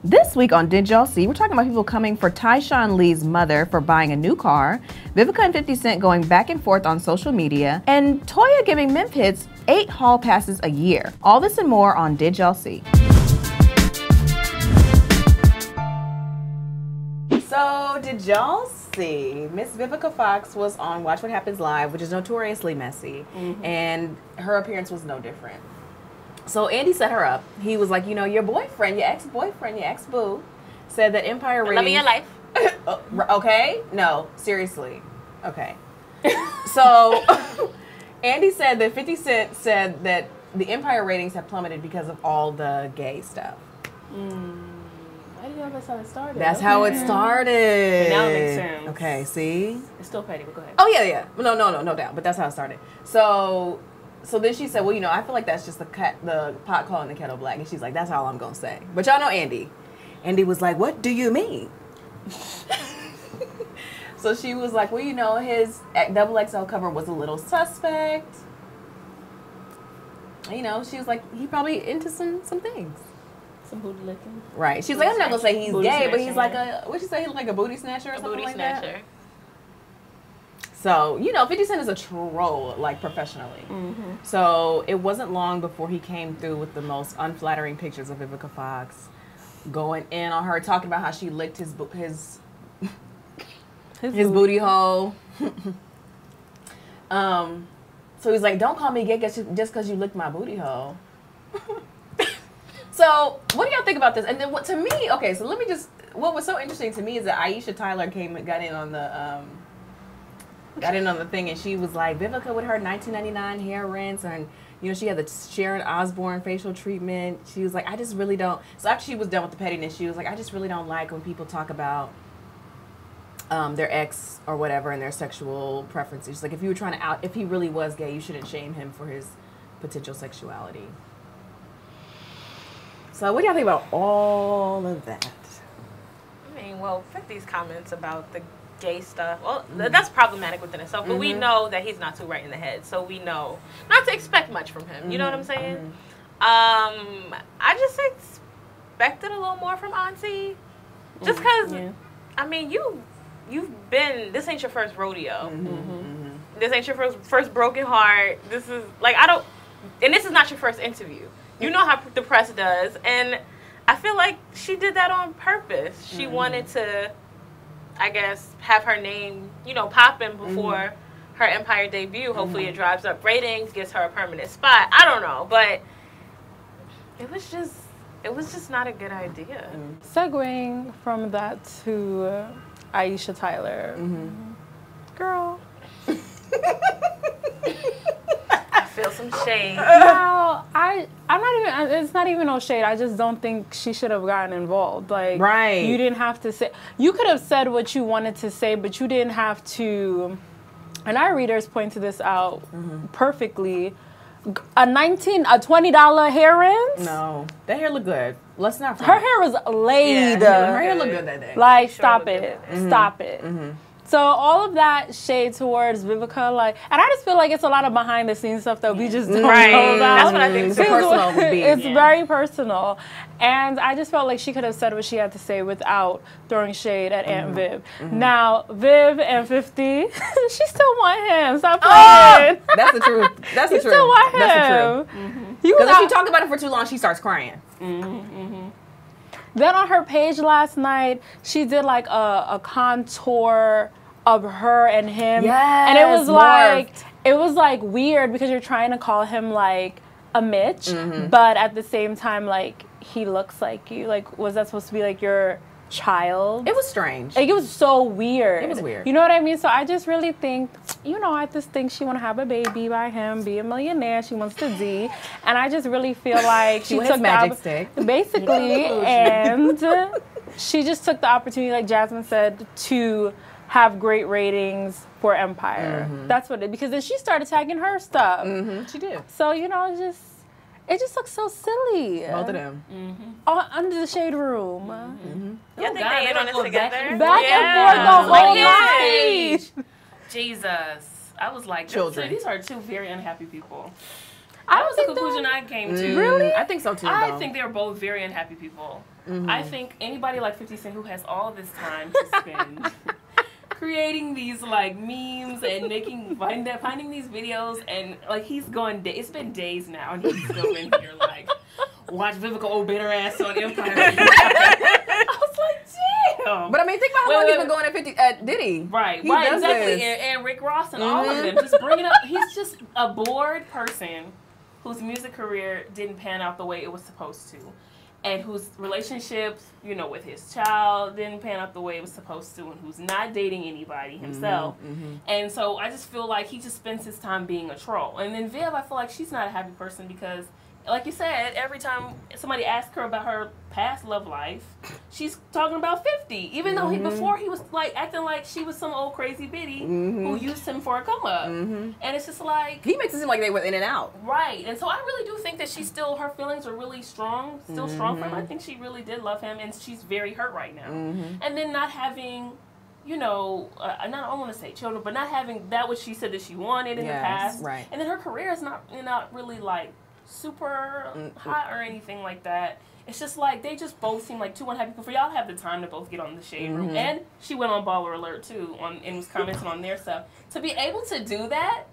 This week on Did Y'all See, we're talking about people coming for Tyshawn Lee's mother for buying a new car, Vivica and 50 Cent going back and forth on social media, and Toya giving Memphitz 8 hall passes a year. All this and more on Did Y'all See. So, did y'all see Miss Vivica Fox was on Watch What Happens Live, which is notoriously messy, and her appearance was no different. So Andy set her up. He was like, you know, your boyfriend, your ex-boyfriend, your ex-boo, said that Empire ratings... Love of your life. Okay? No, seriously. Okay. So Andy said that 50 Cent said that the Empire ratings have plummeted because of all the gay stuff. I didn't know that's how it started. That's how it started. But now it makes sense. Okay, see? It's still petty, but go ahead. Oh, yeah. No doubt. But that's how it started. So then she said, well, you know, I feel like that's just the pot calling the kettle black. And she's like, that's all I'm going to say. But y'all know Andy. Andy was like, what do you mean? So she was like, well, you know, his XXL cover was a little suspect. You know, she was like, he probably into some things. Some booty licking. Right. She's like, I'm not going to say he's gay, but he's like what'd she say? He's like a booty snatcher or something like that? A booty snatcher. So, you know, 50 Cent is a troll, like, professionally. So it wasn't long before he came through with the most unflattering pictures of Vivica Fox, going in on her, talking about how she licked his booty hole. So he's like, don't call me gay just because you licked my booty hole. So what do y'all think about this? And then what to me, okay, so let me just, what was so interesting to me is that Aisha Tyler got in on the thing, and she was like, Vivica with her $19.99 hair rinse, and you know, she had the Sharon Osbourne facial treatment. She was like, I just really don't. So after she was done with the pettiness, she was like, I just really don't like when people talk about their ex or whatever and their sexual preferences. She's like, if you were trying to if he really was gay, you shouldn't shame him for his potential sexuality. So what do y'all think about all of that? I mean, well, 50's comments about the gay stuff, well, that's problematic within itself, but we know that he's not too right in the head, so we know not to expect much from him. You know what I'm saying? I just expected a little more from Auntie, just because, I mean, you've been, this ain't your first rodeo. This ain't your first broken heart. This is, like, and this is not your first interview. You know how the press does, and I feel like she did that on purpose. She wanted to, I guess, have her name, you know, popping before her Empire debut. Hopefully it drives up ratings, gets her a permanent spot. I don't know, but it was just not a good idea. Segueing from that to Aisha Tyler. Girl. I feel some shade. No, I'm not even, it's not even no shade. I just don't think she should have gotten involved. Like, you didn't have to say, you could have said what you wanted to say, but you didn't have to, and our readers pointed this out perfectly. A $20 hair rinse? No, that hair looked good. Let's not. Her hair was laid. Yeah, her hair looked good that day. Like, stop it. Stop it. So all of that shade towards Vivica, like, and I just feel like it's a lot of behind the scenes stuff that we just don't know about. That's what I think. It's personal. It's very personal, and I just felt like she could have said what she had to say without throwing shade at Aunt Viv. Now Viv and 50, she still want him. Stop playing. That's the truth. That's the truth. Still want him. That's the truth. Because if you talk about it for too long, she starts crying. Then on her page last night, she did like a contour of her and him. Yes, and it was like weird because you're trying to call him like a Mitch, but at the same time, like, he looks like you. Like, was that supposed to be like your child? It was strange. Like, it was so weird. It was weird. You know what I mean? So I just really think, you know, I just think she want to have a baby by him, be a millionaire. She wants to D, and I just really feel like she took magic stick, basically, and she just took the opportunity, like Jasmine said, to have great ratings for Empire. That's what because then she started tagging her stuff. She did. So, you know, it just looks so silly. Both of them. Under the shade room. Yeah, they made on it together. Back and forth the whole night. Jesus. I was like, children. These are two very unhappy people. I That was the conclusion I came to. Really? I think so too. I think they were both very unhappy people. I think anybody like 50 Cent who has all this time to spend creating these like memes and finding these videos, and like he's gone. It's been days now, and he's still in here like watch Vivica old bitter ass on Empire. I was like, damn. But I mean, think about how long he's been going at Diddy. Right, he right, exactly. And Rick Ross and all of them just bring it up. He's just a bored person whose music career didn't pan out the way it was supposed to, and whose relationships, you know, with his child didn't pan out the way it was supposed to, and who's not dating anybody himself. And so I just feel like he just spends his time being a troll. And then Viv, I feel like she's not a happy person because, like you said, every time somebody asks her about her past love life, she's talking about 50. Even though before he was like acting like she was some old crazy biddy who used him for a come up. And it's just like he makes it seem like they went in and out. Right. And so I really do think that her feelings are really strong, still strong for him. I think she really did love him, and she's very hurt right now. And then not having, you know, I don't want to say children, but not having that what she said that she wanted in the past. Right. And then her career is not really like super hot or anything like that. It's just like they just both seem like two unhappy people. For y'all have the time to both get on the Shade Room, and she went on Baller Alert too, and was commenting on their stuff. To be able to do that,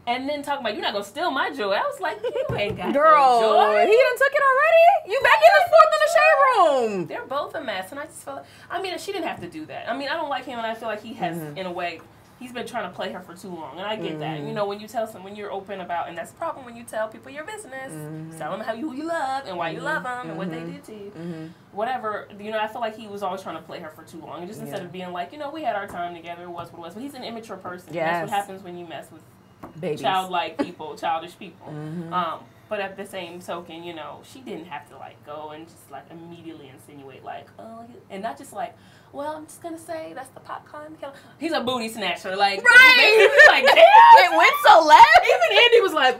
and then talking about you're not gonna steal my joy, I was like, you ain't got girl, no joy. He done took it already. You back in the fourth in the Shade Room. They're both a mess, and I just feel like, I mean, she didn't have to do that. I mean, I don't like him, and I feel like he has, in a way, he's been trying to play her for too long, and I get that. You know, when you tell someone, when you're open about, and that's the problem when you tell people your business, tell them who you love and why you love them and what they did to you, whatever. You know, I feel like he was always trying to play her for too long, and just instead of being like, you know, we had our time together, it was what it was. But he's an immature person. That's what happens when you mess with childlike people, childish people. But at the same token, you know, she didn't have to like go and just like immediately insinuate like, oh, and not just like, well, I'm just gonna say that's the popcorn killer. He's a booty snatcher, like like damn, it went so left. Even Andy was like,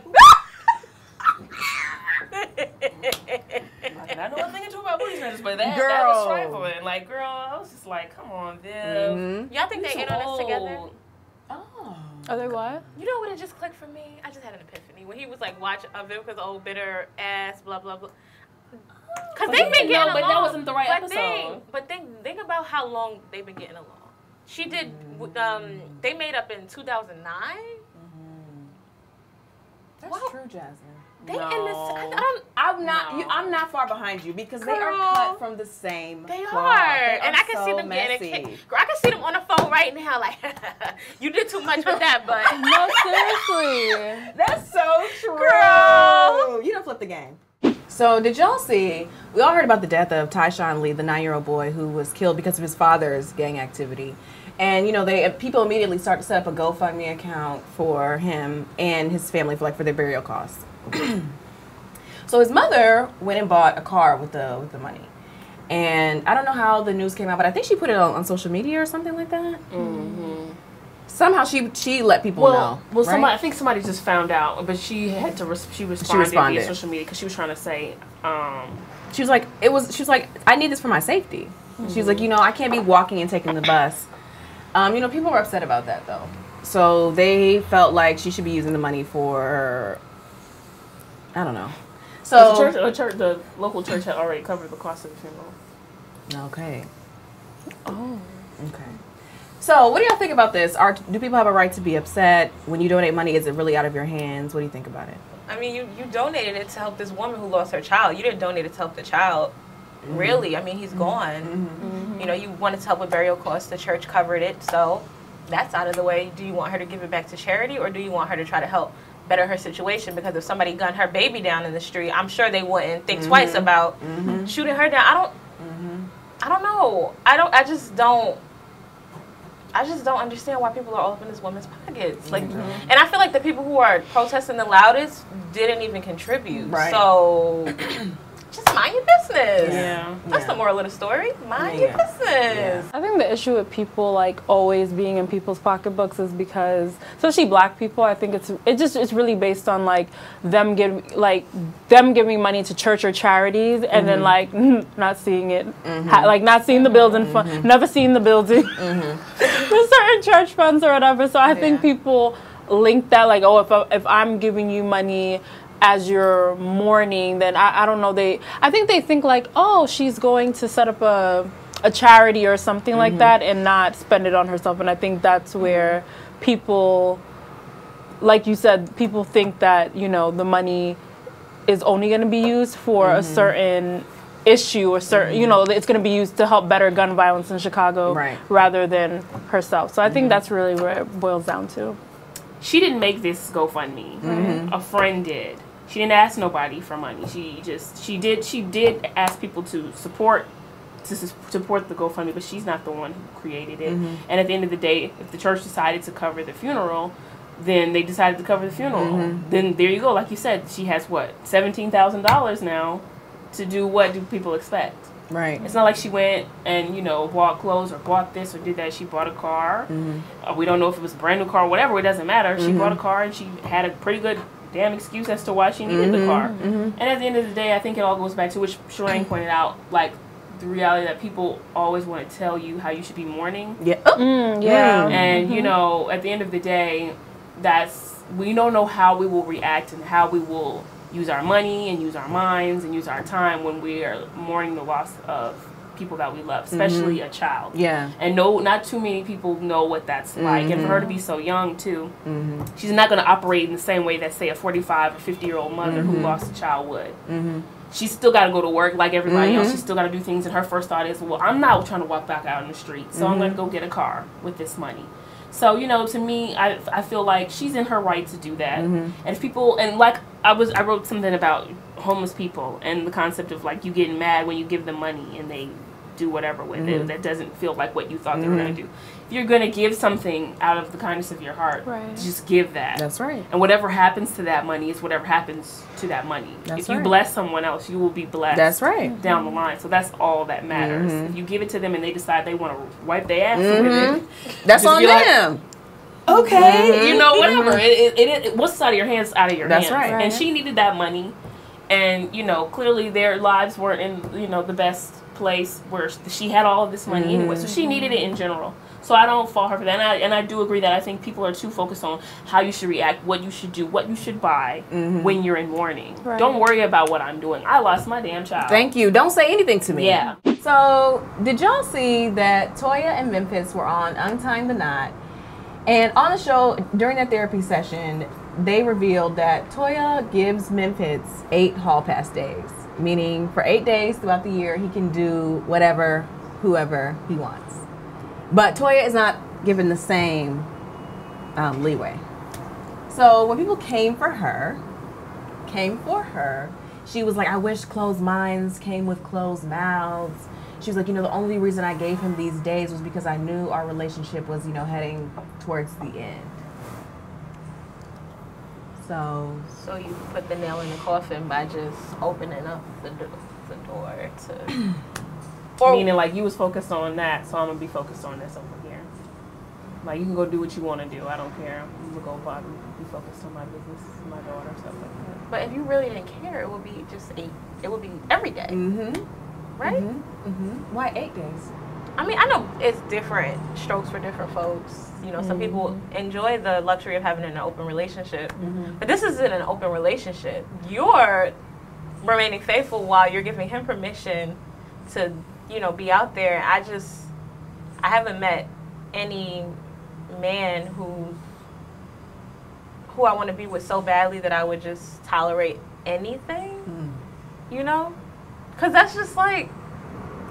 I know a thing or two about booty snatchers, but that was trifling. Like, girl, I was just like, come on, Viv. Y'all think they in on this together? Oh. Are they what? You know what? It just clicked for me. I just had an epiphany when he was like, "Watch Vivica's old bitter ass, blah blah blah." Because they've been getting along. But that wasn't the right episode. But think about how long they've been getting along. She did. They made up in 2009. That's true, Jasmine. They in this. I'm not far behind you because they are cut from the same. They cloth. are, They and I can see them getting a kick. Girl, I can see them on the phone right now, like you did too much with that, but no, seriously, that's so true. Girl. You don't flip the game. So did y'all see? We all heard about the death of Tyshawn Lee, the 9-year-old boy who was killed because of his father's gang activity. And you know, people immediately start to set up a GoFundMe account for him and his family for their burial costs. So his mother went and bought a car with the money, and I don't know how the news came out, but I think she put it on social media or something like that. Somehow she let people know. Well, right? I think somebody just found out, but she had to. She responded via social media because she was trying to say. She was like, I need this for my safety. She was like, you know, I can't be walking and taking the bus. You know, people were upset about that though, so they felt like she should be using the money for. I don't know. So the local church had already covered the cost of the funeral. Okay. Oh. Okay. So, what do y'all think about this? Do people have a right to be upset when you donate money? Is it really out of your hands? What do you think about it? I mean, you donated it to help this woman who lost her child. You didn't donate it to help the child. Really, I mean, he's gone. You know, you wanted to help with burial costs. The church covered it, so that's out of the way. Do you want her to give it back to charity, or do you want her to try to help better her situation? Because if somebody gunned her baby down in the street, I'm sure they wouldn't think twice about shooting her down. I don't know. I just don't understand why people are all up in this woman's pockets. Like, and I feel like the people who are protesting the loudest didn't even contribute. Right. So just mind your business. Yeah. That's the moral of the story. Mind your business. Yeah. I think the issue with people like always being in people's pocketbooks is because, especially black people, I think it's really based on like them giving money to church or charities and then like not seeing it, like not seeing the building, never seeing the building with certain church funds or whatever. So I think people link that like, oh, if I'm giving you money as you're mourning, then I don't know. I think they think like, oh, she's going to set up a charity or something like that and not spend it on herself. And I think that's where people, like you said, people think that, you know, the money is only going to be used for a certain issue or certain, you know, it's going to be used to help better gun violence in Chicago rather than herself. So I think that's really where it boils down to. She didn't make this GoFundMe. A friend did. She didn't ask nobody for money. She did ask people to support the GoFundMe, but she's not the one who created it. And at the end of the day, if the church decided to cover the funeral, then they decided to cover the funeral. Then there you go. Like you said, she has what, $17,000 now to do. What do people expect? Right. It's not like she went and, you know, bought clothes or bought this or did that. She bought a car. We don't know if it was a brand new car or whatever. It doesn't matter. She bought a car and she had a pretty good damn excuse as to why she needed the car. And at the end of the day, I think it all goes back to, which Shireen pointed out, like, the reality that people always want to tell you how you should be mourning. And, you know, at the end of the day, we don't know how we will react and how we will use our money and use our minds and use our time when we are mourning the loss of people that we love, especially a child. And not too many people know what that's like. And for her to be so young too, she's not going to operate in the same way that, say, a 45 or 50-year-old mother who lost a child would. She's still got to go to work like everybody else. She's still got to do things, and her first thought is, well, I'm not trying to walk back out in the street, so I'm going to go get a car with this money. So, you know, to me, I feel like she's in her right to do that. And if people, and like I wrote something about homeless people and the concept of like you getting mad when you give them money and they do whatever with it that doesn't feel like what you thought they were going to do. If you're going to give something out of the kindness of your heart, just give that. That's right. And whatever happens to that money is whatever happens to that money. If you bless someone else, you will be blessed. That's right. Down the line. So that's all that matters. If you give it to them and they decide they want to wipe their ass with it, that's on them. Like, okay, you know, whatever. What's out of your hands, out of your hands. That's right. And she needed that money. And, you know, clearly their lives weren't in, you know, the best place where she had all of this money anyway. So she needed it in general. So I don't fault her for that. And I do agree that I think people are too focused on how you should react, what you should do, what you should buy when you're in mourning. Don't worry about what I'm doing. I lost my damn child. Thank you. Don't say anything to me. Yeah. So did y'all see that Toya and Memphitz were on Untying the Knot? And on the show, during that therapy session, they revealed that Toya gives Memphitz 8 hall pass days. Meaning for 8 days throughout the year, he can do whatever, whoever he wants. But Toya is not given the same leeway. So when people came for her, she was like, I wish closed minds came with closed mouths. She was like, you know, the only reason I gave him these days was because I knew our relationship was, you know, heading towards the end. So you put the nail in the coffin by just opening up the door to... Meaning, like, you was focused on that, so I'm going to be focused on this over here. Like, you can go do what you want to do. I don't care. I'm going to go be focused on my business, my daughter, stuff like that. But if you really didn't care, it would be it would be every day. Right? Why 8 days? I mean, I know it's different strokes for different folks. You know, some people enjoy the luxury of having an open relationship. But this isn't an open relationship. You're remaining faithful while you're giving him permission to, you know, be out there. I haven't met any man who I want to be with so badly that I would just tolerate anything, you know? Because that's just like,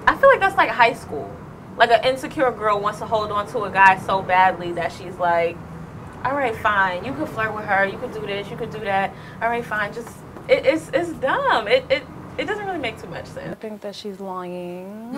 I feel like that's like high school. Like an insecure girl wants to hold on to a guy so badly that she's like, all right, fine, you could flirt with her, you could do this, you could do that. All right, fine, just, it's dumb. It doesn't really make too much sense. I think that she's lying.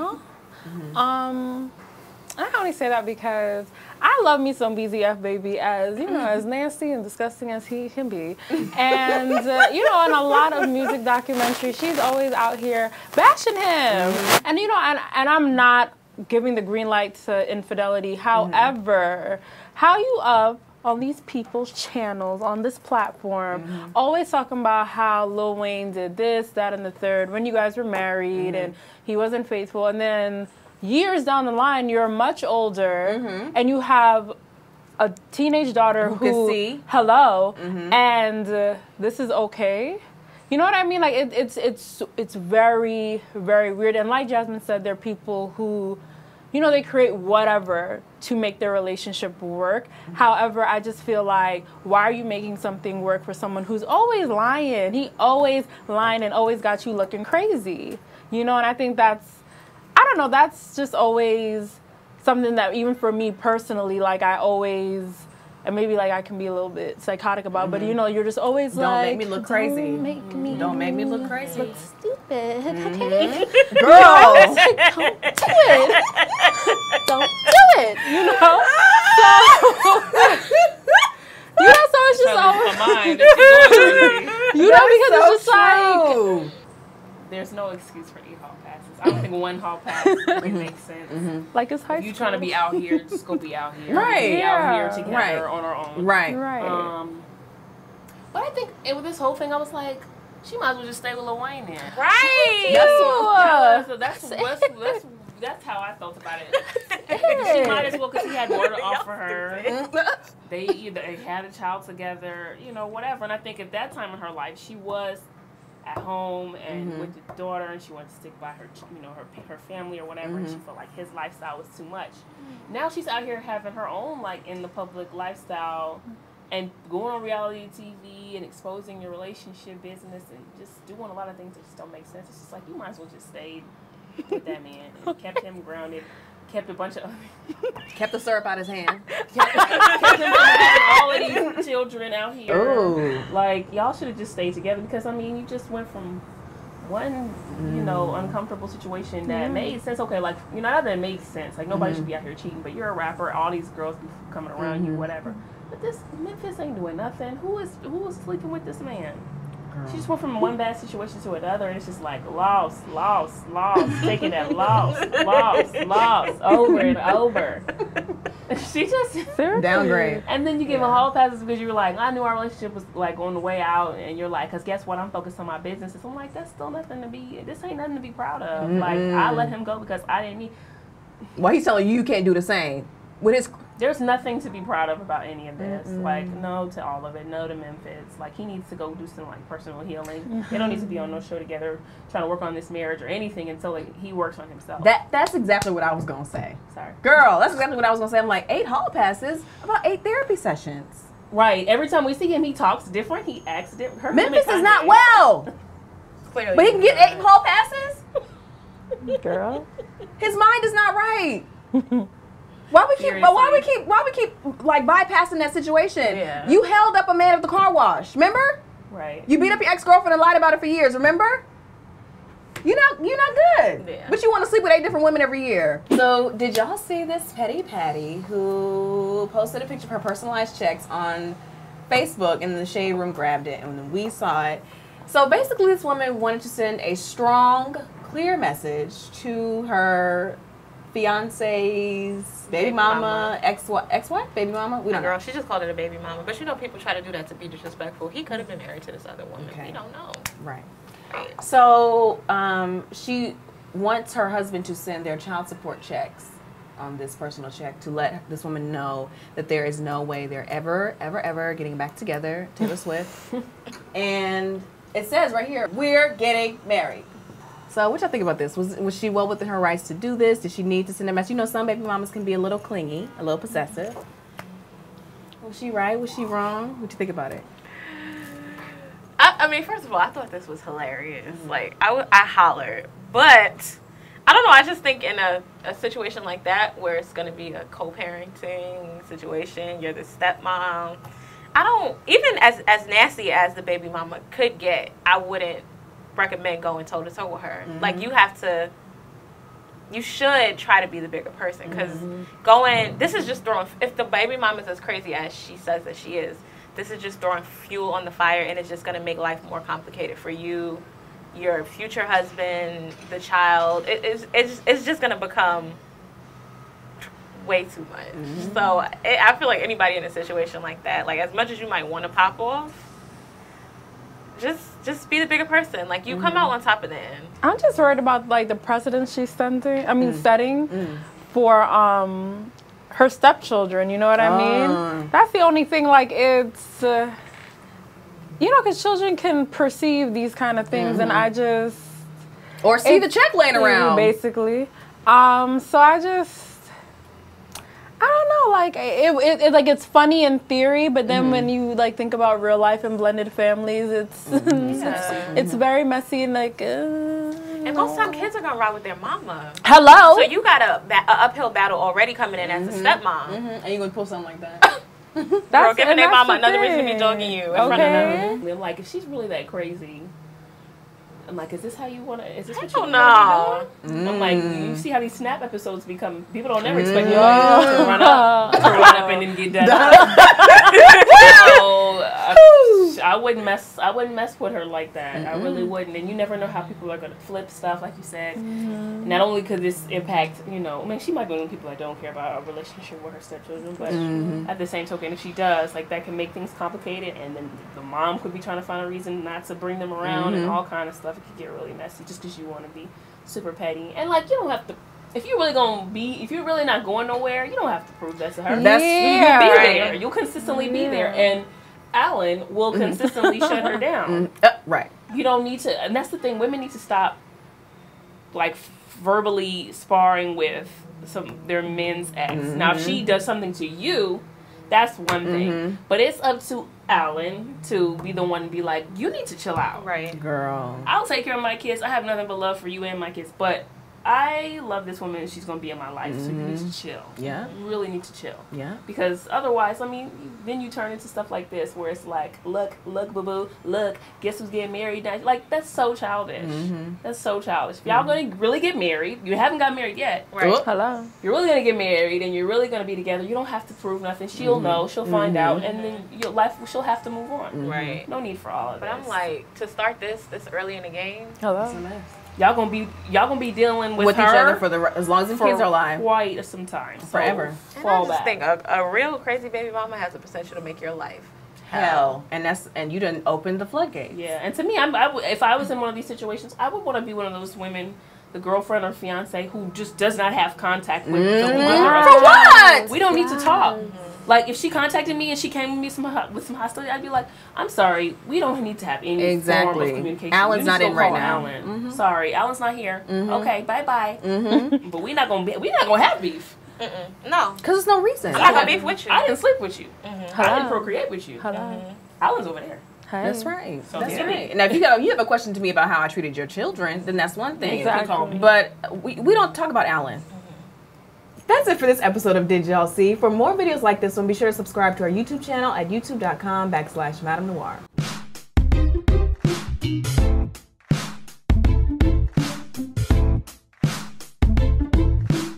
I only say that because I love me some BZF baby, as you know, as nasty and disgusting as he can be. And you know, in a lot of music documentaries, she's always out here bashing him. And you know, and I'm not giving the green light to infidelity. However, how you up on these people's channels, on this platform, always talking about how Lil Wayne did this, that, and the third when you guys were married and he wasn't faithful, and then years down the line, you're much older and you have a teenage daughter who can see. Hello, and this is okay. You know what I mean? Like it's very, very weird. And like Jasmine said, there are people who, you know, they create whatever to make their relationship work. However, I just feel like, why are you making something work for someone who's always lying? He always lying and always got you looking crazy. You know, and I think that's, I don't know, that's just always something that even for me personally, like I always, and maybe like I can be a little bit psychotic about, but you know, you're just always don't like, make me look crazy. Don't make me look crazy. Look stupid. Okay, Girl, don't do it. Don't do it. You know. So, you know, so it's just always. You know, because so it's just like. There's no excuse for 8 hall passes. I don't think 1 hall pass really makes sense. Like it's high school. You trying to be out here, just go be out here. Right. Be out here together Right. on our own. Right. But I think with this whole thing, I was like, she might as well just stay with Lil Wayne then. Right. That's how I felt about it. She might as well, because he had more to offer her. They either had a child together, you know, whatever. And I think at that time in her life, she was at home and with the daughter, and she wanted to stick by her, you know, her family or whatever, and she felt like his lifestyle was too much. Now she's out here having her own, like, in the public lifestyle and going on reality TV and exposing your relationship business and just doing a lot of things that just don't make sense. It's just like, you might as well just stay with that man and kept him grounded, kept a bunch of kept the syrup out his hand. kept him from having all of these children out here. Ooh. Like, y'all should have just stayed together, because I mean, you just went from one, you know, uncomfortable situation that made sense. Okay, like, you know, not that it makes sense. Like, nobody should be out here cheating, but you're a rapper. All these girls be coming around you, whatever. But this Memphitz ain't doing nothing. Who was sleeping with this man? She just went from one bad situation to another, and it's just like loss, taking that loss, over and over. She just downgrade. And then you give a hall passes because you're like, I knew our relationship was like on the way out, and you're like, because guess what? I'm focused on my business. I'm like, that's still nothing to be. This ain't nothing to be proud of. Like, I let him go because I didn't need. Well, he's telling you can't do the same with his. There's nothing to be proud of about any of this. Like, no to all of it. No to Memphitz. Like, he needs to go do some, like, personal healing. They don't need to be on no show together trying to work on this marriage or anything until, like, he works on himself. That's exactly what I was going to say. Sorry. Girl, that's exactly what I was going to say. I'm like, 8 hall passes, about 8 therapy sessions. Right. Every time we see him, he talks different. He acts different. Memphitz is not well. Clearly. But he can get 8 hall passes? Girl. His mind is not right. Why we keep like bypassing that situation? Yeah. You held up a man at the car wash, remember? Right. You beat up your ex-girlfriend and lied about it for years, remember? You're not good. Yeah. But you want to sleep with 8 different women every year. So did y'all see this petty Patty who posted a picture of her personalized checks on Facebook, and the Shade Room grabbed it, and then we saw it. So basically this woman wanted to send a strong, clear message to her fiance's baby mama, ex-wife, baby mama. We don't know. Girl, she just called it a baby mama. But you know, people try to do that to be disrespectful. He could have been married to this other woman. Okay. We don't know. Right. So she wants her husband to send their child support checks on this personal check to let this woman know that there is no way they're ever getting back together, Taylor Swift. And it says right here, we're getting married. So what y'all think about this? Was she well within her rights to do this? Did she need to send a message? You know, some baby mamas can be a little clingy, a little possessive. Was she right? Was she wrong? What you think about it? I mean, first of all, I thought this was hilarious. Like, I hollered. But, I don't know, I just think in a situation like that where it's going to be a co-parenting situation, you're the stepmom, even as nasty as the baby mama could get, I wouldn't recommend going toe-to-toe with her. Like, you should try to be the bigger person, because this is just throwing, if the baby mama is as crazy as she says that she is, this is just throwing fuel on the fire, and it's just going to make life more complicated for you, your future husband, the child. It's just going to become way too much. So I feel like anybody in a situation like that, like, as much as you might want to pop off, just be the bigger person. Like, you come out on top of the end. I'm just worried about, like, the precedent she's setting for her stepchildren. You know what I mean? That's the only thing. Like it's, you know, because children can perceive these kind of things, and I just or see the check laying around, basically. So I don't know, like it like it's funny in theory, but then when you like think about real life and blended families, it's it's very messy and like. And most time kids are gonna ride with their mama. Hello. So you got a uphill battle already coming in as a stepmom. And you're gonna pull something like that. Girl, giving their mama another reason to be dogging you in front of them. I'm like, if she's really that crazy, I'm like, is this how you want to? Is this what Hell you no. want to do? I'm like, you see how these Snap episodes become? People don't ever expect you to run up and then get done. So I wouldn't mess with her like that. I really wouldn't. And you never know how people are gonna flip stuff, like you said. Not only could this impact, you know, I mean, she might be one of the people that don't care about a relationship with her stepchildren, but at the same token, if she does, like that can make things complicated. And then the mom could be trying to find a reason not to bring them around and all kind of stuff. It could get really messy just because you want to be super petty. And like, you don't have to. If you're really not going nowhere, you don't have to prove that to her. That's you'll be there. You'll consistently be there, and Alan will consistently shut her down. Right. You don't need to, and that's the thing. Women need to stop, like, verbally sparring with their men's ex. Now, if she does something to you, that's one thing. But it's up to Alan to be the one to be like, you need to chill out. Right. Girl. I'll take care of my kids. I have nothing but love for you and my kids, but I love this woman and she's going to be in my life, so you need to chill. Yeah. You really need to chill. Yeah. Because otherwise, I mean, then you turn into stuff like this where it's like, look, boo-boo, look, guess who's getting married now? Like, that's so childish. That's so childish. If y'all going to really get married, you haven't got married yet. Right. Hello. You're really going to get married and you're really going to be together. You don't have to prove nothing. She'll know. She'll find out. And then your life, she'll have to move on. Right. No need for all of But this. I'm like, to start this early in the game. Hello. Y'all gonna be dealing with her each other for as long as the kids are alive. Quite some time. Forever. And I just think a real crazy baby mama has the potential to make your life hell. And you didn't open the floodgates. Yeah, and to me, if I was in one of these situations, I would want to be one of those women, the girlfriend or fiance, who just does not have contact with the girl. For what? We don't need to talk. Like, if she contacted me and she came with me with some hostility, I'd be like, I'm sorry, we don't need to have any form of communication. Alan's not in right now. Alan. Sorry, Alan's not here. Okay, bye-bye. But we're not gonna have beef. No. Because there's no reason. I'm not gonna beef with you. I didn't sleep with you. I didn't procreate with you. Alan's over there. Hey. That's right. So That's yeah. right. Now, if you have a question to me about how I treated your children, then that's one thing. Exactly. But we don't talk about Alan. That's it for this episode of Did Y'all See? For more videos like this one, be sure to subscribe to our YouTube channel at youtube.com/MadameNoire.